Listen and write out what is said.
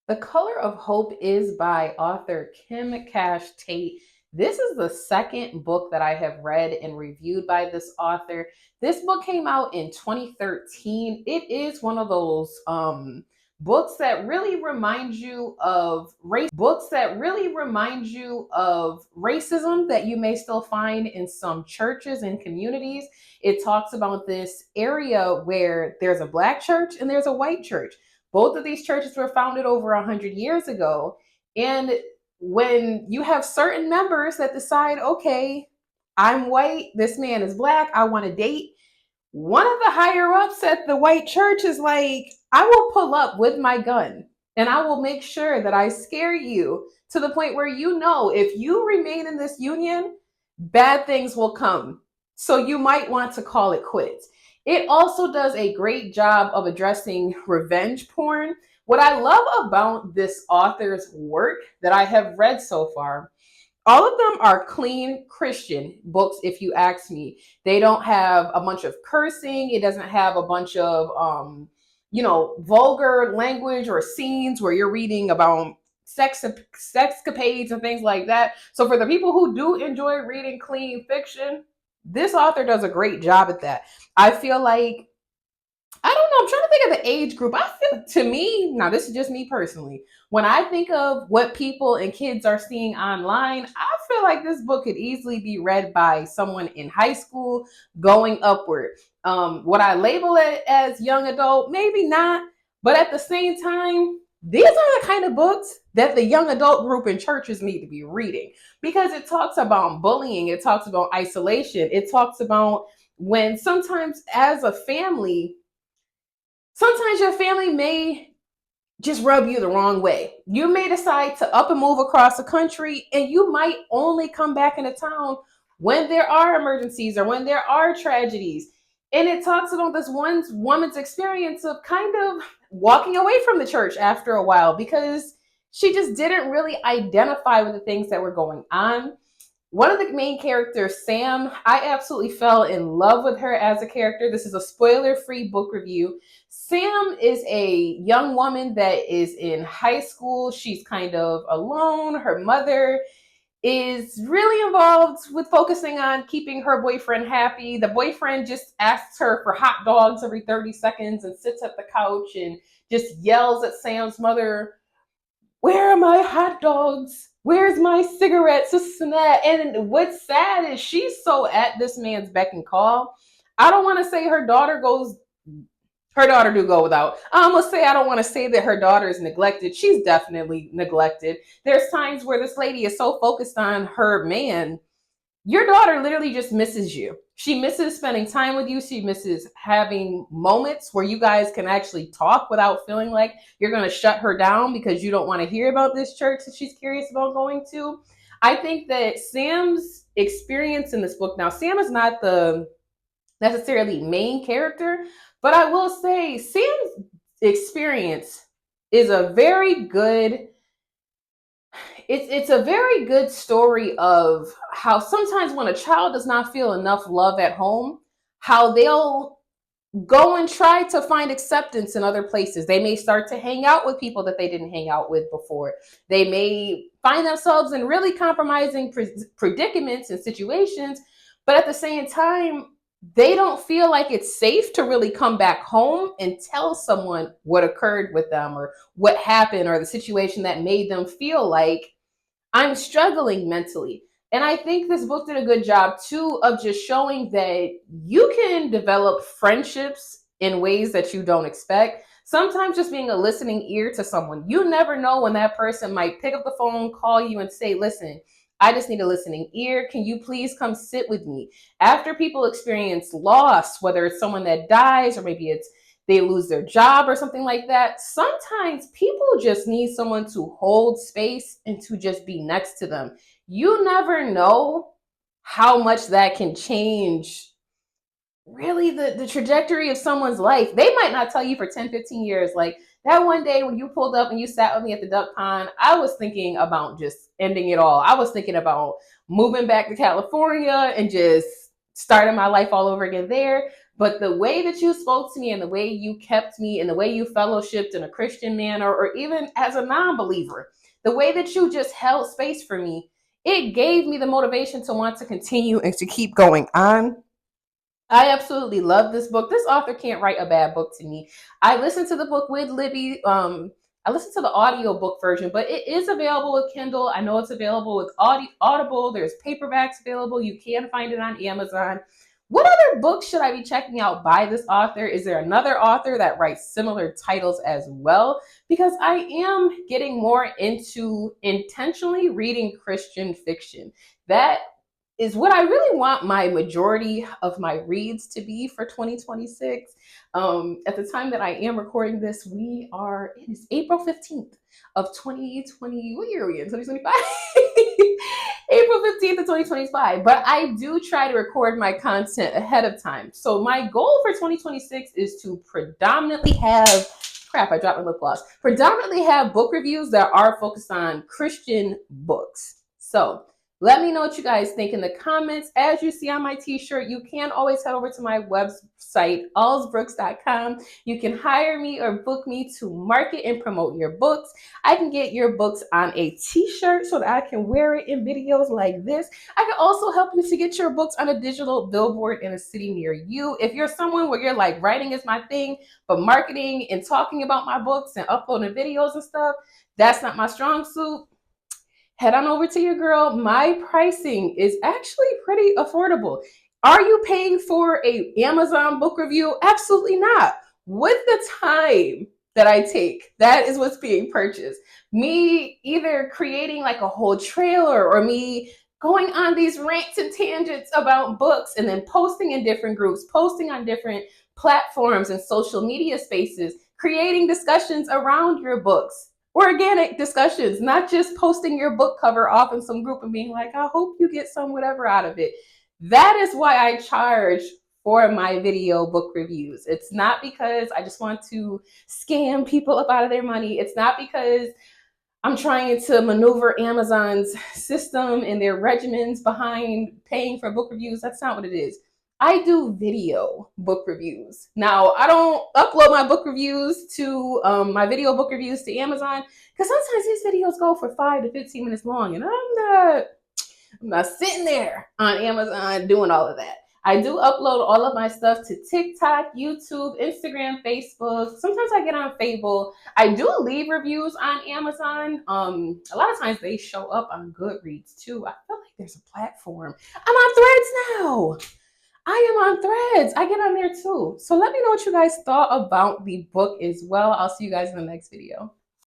The Color of Hope is by author Kim Cash Tate. This is the second book that I have read and reviewed by this author. This book came out in 2013. It is one of those books that really remind you of racism that you may still find in some churches and communities. It talks about this area where there's a black church and there's a white church. Both of these churches were founded over 100 years ago. And when you have certain members that decide, okay, I'm white, this man is black, I want to date, one of the higher ups at the white church is like, I will pull up with my gun and I will make sure that I scare you to the point where you know if you remain in this union, bad things will come. So you might want to call it quits. It also does a great job of addressing revenge porn. What I love about this author's work that I have read so far, all of them are clean Christian books, if you ask me. They don't have a bunch of cursing. It doesn't have a bunch of, vulgar language or scenes where you're reading about sexcapades and things like that. So for the people who do enjoy reading clean fiction, this author does a great job at that. I feel like I don't know. I'm trying to think of the age group. I feel to me, now this is just me personally. When I think of what people and kids are seeing online, I feel like this book could easily be read by someone in high school going upward. Would I label it as young adult? Maybe not. But at the same time, these are the kind of books that the young adult group in churches need to be reading because it talks about bullying, it talks about isolation, it talks about when sometimes as a family, sometimes your family may just rub you the wrong way. You may decide to up and move across the country, and you might only come back into town when there are emergencies or when there are tragedies. And it talks about this one woman's experience of kind of walking away from the church after a while because she just didn't really identify with the things that were going on. One of the main characters, Sam, I absolutely fell in love with her as a character. This is a spoiler-free book review. Sam is a young woman that is in high school. She's kind of alone. Her mother is really involved with focusing on keeping her boyfriend happy. The boyfriend just asks her for hot dogs every 30 seconds and sits at the couch and just yells at Sam's mother, where are my hot dogs? Where's my cigarettes? This and that. And what's sad is she's so at this man's beck and call. I don't want to say her daughter do go without. I almost say I don't want to say that her daughter is neglected. She's definitely neglected. There's times where this lady is so focused on her man, your daughter literally just misses you. She misses spending time with you. She misses having moments where you guys can actually talk without feeling like you're going to shut her down because you don't want to hear about this church that she's curious about going to. I think that Sam's experience in this book, now Sam is not the necessarily main character, but I will say Sam's experience is a very good it's a very good story of how sometimes when a child does not feel enough love at home, how they'll go and try to find acceptance in other places. They may start to hang out with people that they didn't hang out with before. They may find themselves in really compromising predicaments and situations, but at the same time, they don't feel like it's safe to really come back home and tell someone what occurred with them or what happened or the situation that made them feel like I'm struggling mentally. And I think this book did a good job too of just showing that you can develop friendships in ways that you don't expect. Sometimes just being a listening ear to someone, you never know when that person might pick up the phone, call you, and say, listen, I just need a listening ear. Can you please come sit with me? After people experience loss, whether it's someone that dies or maybe it's they lose their job or something like that, sometimes people just need someone to hold space and to just be next to them. You never know how much that can change really the trajectory of someone's life. They might not tell you for 10, 15 years. Like that one day when you pulled up and you sat with me at the duck pond, I was thinking about just ending it all. I was thinking about moving back to California and just starting my life all over again there. But the way that you spoke to me and the way you kept me and the way you fellowshipped in a Christian manner or even as a non-believer, the way that you just held space for me, it gave me the motivation to want to continue and to keep going on. I absolutely love this book. This author can't write a bad book to me. I listened to the book with Libby. I listened to the audio book version, but it is available with Kindle. I know it's available with Audible. There's paperbacks available. You can find it on Amazon. What other books should I be checking out by this author? Is there another author that writes similar titles as well? Because I am getting more into intentionally reading Christian fiction. That is what I really want my majority of my reads to be for 2026. At the time that I am recording this, it is April 15th of 2020. What year are we in? 2025? April 15th of 2025. But I do try to record my content ahead of time. So my goal for 2026 is to predominantly have I dropped my lip gloss. Predominantly have book reviews that are focused on Christian books. So let me know what you guys think in the comments. As you see on my t-shirt, you can always head over to my website, allsbrooks.com. You can hire me or book me to market and promote your books. I can get your books on a t-shirt so that I can wear it in videos like this. I can also help you to get your books on a digital billboard in a city near you. If you're someone where you're like, writing is my thing, but marketing and talking about my books and uploading videos and stuff, that's not my strong suit, head on over to your girl. My pricing is actually pretty affordable. Are you paying for a Amazon book review? Absolutely not. With the time that I take, that is what's being purchased. Me either creating like a whole trailer or me going on these rants and tangents about books and then posting in different groups, posting on different platforms and social media spaces, creating discussions around your books. Organic discussions, not just posting your book cover off in some group and being like, I hope you get some whatever out of it. That is why I charge for my video book reviews. It's not because I just want to scam people up out of their money. It's not because I'm trying to maneuver Amazon's system and their regimens behind paying for book reviews. That's not what it is. I do video book reviews. Now, I don't upload my book reviews to my video book reviews to Amazon because sometimes these videos go for 5 to 15 minutes long, and I'm not sitting there on Amazon doing all of that. I do upload all of my stuff to TikTok, YouTube, Instagram, Facebook. Sometimes I get on Fable. I do leave reviews on Amazon. A lot of times they show up on Goodreads too. I feel like there's a platform. I'm on Threads now. I am on Threads. I get on there too. So let me know what you guys thought about the book as well. I'll see you guys in the next video.